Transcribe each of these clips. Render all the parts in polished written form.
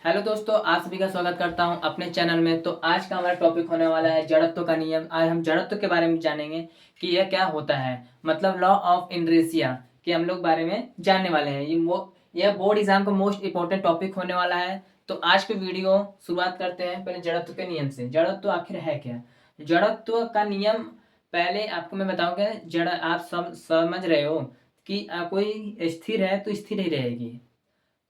Hello दोस्तों, आप सभी का स्वागत करता हूं अपने चैनल में। तो आज का हमारा टॉपिक होने वाला है जड़त्व का नियम। आज हम जड़त्व के बारे में जानेंगे कि यह क्या होता है, मतलब लॉ ऑफ इनर्शिया के हम लोग बारे में जानने वाले हैं। यह बोर्ड एग्जाम का मोस्ट इंपॉर्टेंट टॉपिक होने वाला है। तो आज के वीडियो शुरुआत करते हैं पहले जड़त्व के नियम से। जड़त्व आखिर है क्या? जड़त्व का नियम पहले आपको मैं बताऊंगा। जड़ आप समझ रहे हो कि कोई स्थिर है तो स्थिर ही रहेगी।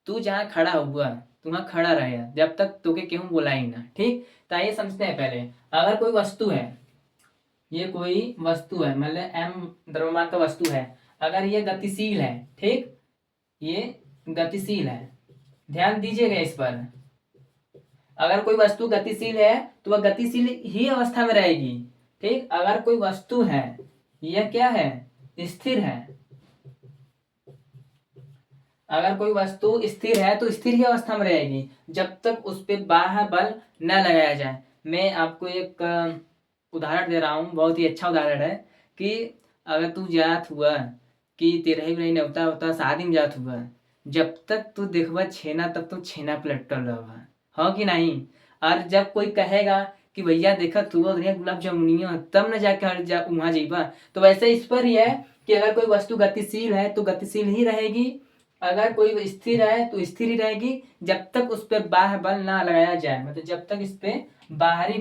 तू जहाँ खड़ा हुआ तू वहाँ खड़ा रहेगा जब तक तुके केहू बोला ही ना। ठीक, तो आइए समझते हैं पहले। अगर कोई वस्तु है, ये कोई वस्तु है, मतलब एम द्रव्यमान का वस्तु है। अगर ये गतिशील है, ठीक, ये गतिशील है, ध्यान दीजिएगा इस पर। अगर कोई वस्तु गतिशील है तो वह गतिशील ही अवस्था में रहेगी। ठीक, अगर कोई वस्तु है, यह क्या है, स्थिर है। अगर कोई वस्तु स्थिर है तो स्थिर ही अवस्था में रहेगी जब तक उस पर बाह्य बल न लगाया जाए। मैं आपको एक उदाहरण दे रहा हूँ, बहुत ही अच्छा उदाहरण है कि अगर तू जात हुआ कि तेरह ही नहीं होता होता शादी में जात हुआ, जब तक तू देखबा छेना तब तू छेना पे लटकल रहा, हाँ कि नहीं। और जब कोई कहेगा कि भैया देखा तू गुलाब जामुनिया, तब न जाके वहां जाइबा। तो वैसे इस पर ही है कि अगर कोई वस्तु गतिशील है तो गतिशील ही रहेगी, अगर कोई स्थिर है तो स्थिर ही रहेगी जब तक उस पर बाह्य बल ना लगाया जाए। मतलब जब तक इस पे बाहरी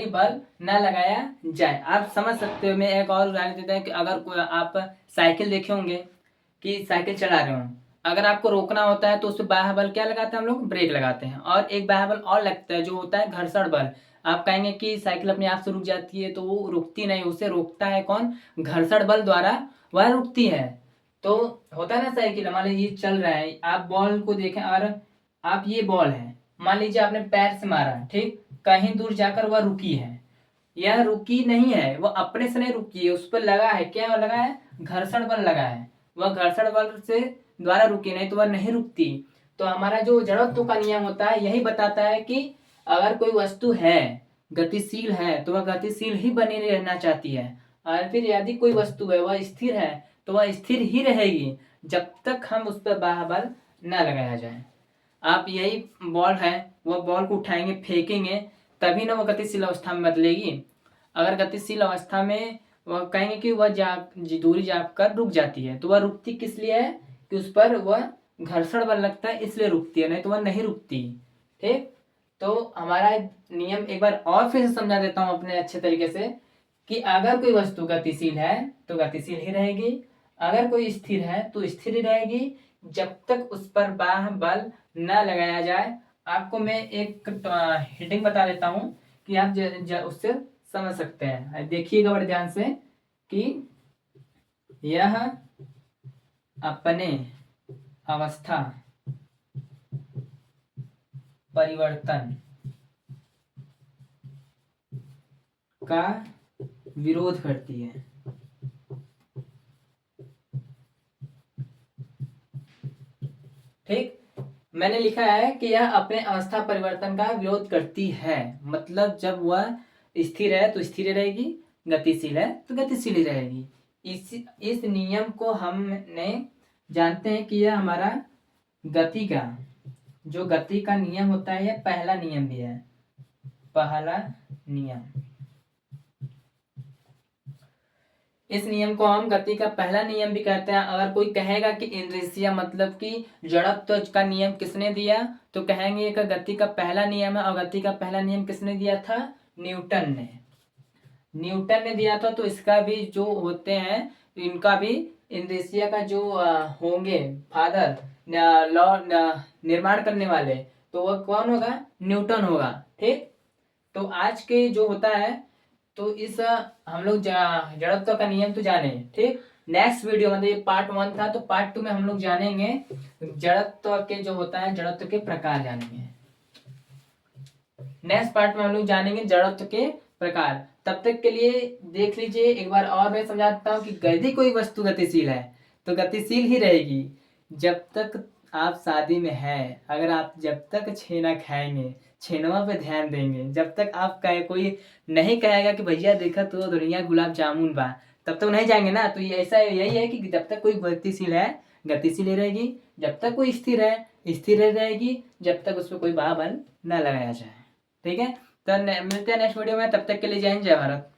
बल ना लगाया जाए। आप समझ सकते हो। मैं एक और उदाहरण देता है कि अगर कोई आप साइकिल देखे होंगे कि साइकिल चला रहे हो, अगर आपको रोकना होता है तो उस पर बाह्य बल क्या लगाते हैं हम लोग, ब्रेक लगाते हैं। और एक बाह्य बल और लगता है जो होता है घर्षण बल। आप कहेंगे कि साइकिल अपने आप से रुक जाती है, तो वो रुकती नहीं, उसे रोकता है कौन, घर्षण बल द्वारा वह रुकती है। तो होता है ना, साइकिल मान लीजिए चल रहा है, आप बॉल को देखें और आप, ये बॉल है, मान लीजिए आपने पैर से मारा, ठीक, कहीं दूर जाकर वह रुकी है। यह रुकी नहीं है, वह अपने से नहीं रुकी है, उस पर लगा है, क्या लगा है, घर्षण बल लगा है। वह घर्षण बल से द्वारा रुकी, नहीं तो वह नहीं रुकती। तो हमारा जो जड़त्व का नियम होता है यही बताता है कि अगर कोई वस्तु है, गतिशील है, तो वह गतिशील ही बनी रहना चाहती है। और फिर यदि कोई वस्तु है वह स्थिर है तो वह स्थिर ही रहेगी जब तक हम उस पर बाह्य बल न लगाया जाए। आप यही बॉल है, वह बॉल को उठाएंगे फेंकेंगे तभी ना वह गतिशील अवस्था में बदलेगी। अगर गतिशील अवस्था में वह कहेंगे कि वह दूरी जाकर रुक जाती है, तो वह रुकती किस लिए है कि उस पर वह घर्षण बल लगता है, इसलिए रुकती है, नहीं तो वह नहीं रुकती। ठीक, तो हमारा नियम एक बार और फिर से समझा देता हूँ अपने अच्छे तरीके से कि अगर कोई वस्तु गतिशील है तो गतिशील ही रहेगी, अगर कोई स्थिर है तो स्थिर ही रहेगी जब तक उस पर बाह्य बल न लगाया जाए। आपको मैं एक हेडिंग बता देता हूँ कि आप उससे समझ सकते हैं। देखिएगा बड़े ध्यान से कि यह अपने अवस्था परिवर्तन का विरोध करती है। ठीक, मैंने लिखा है कि यह अपने अवस्था परिवर्तन का विरोध करती है, मतलब जब वह स्थिर है तो स्थिर रहेगी, गतिशील है तो गतिशील ही रहेगी। इस नियम को हमने जानते हैं कि यह हमारा गति का, जो गति का नियम होता है, यह पहला नियम भी है, पहला नियम। इस नियम को हम गति का पहला नियम भी कहते हैं। अगर कोई कहेगा कि इनर्शिया मतलब कि जड़त्व का नियम किसने दिया, तो कहेंगे कि गति का पहला नियम है। और गति का पहला नियम किसने दिया था, न्यूटन ने। न्यूटन ने दिया था। तो इसका भी जो होते हैं, इनका भी इनर्शिया का जो होंगे फादर, लॉ निर्माण करने वाले, तो वह कौन होगा, न्यूटन होगा। ठीक, तो आज के जो होता है, तो इस हम लोग जड़त्व का नियम तो जाने। ठीक, नेक्स्ट वीडियो मतलब ये पार्ट 1 था, तो पार्ट 2 में हम लोग जानेंगे जड़त्व के जो होता है, जड़त्व के प्रकार जानेंगे। नेक्स्ट पार्ट में हम लोग जानेंगे जड़त्व के प्रकार। तब तक के लिए देख लीजिए एक बार और मैं समझाता हूँ कि यदि कोई वस्तु गतिशील है तो गतिशील ही रहेगी जब तक आप शादी में हैं। अगर आप जब तक छेना खाएंगे, छेनवा पे ध्यान देंगे, जब तक आप कहे कोई नहीं कहेगा कि भैया देखा तो दुनिया गुलाब जामुन बा, तब तक नहीं जाएंगे ना। तो ये ऐसा यही है कि जब तक कोई गतिशील है गतिशील ही रहेगी, जब तक कोई स्थिर है स्थिर रहेगी जब तक उस पर कोई बाह्य बल न लगाया जाए। ठीक है, तो मिलते हैं नेक्स्ट वीडियो में, तब तक के लिए जय हिंद जय भारत।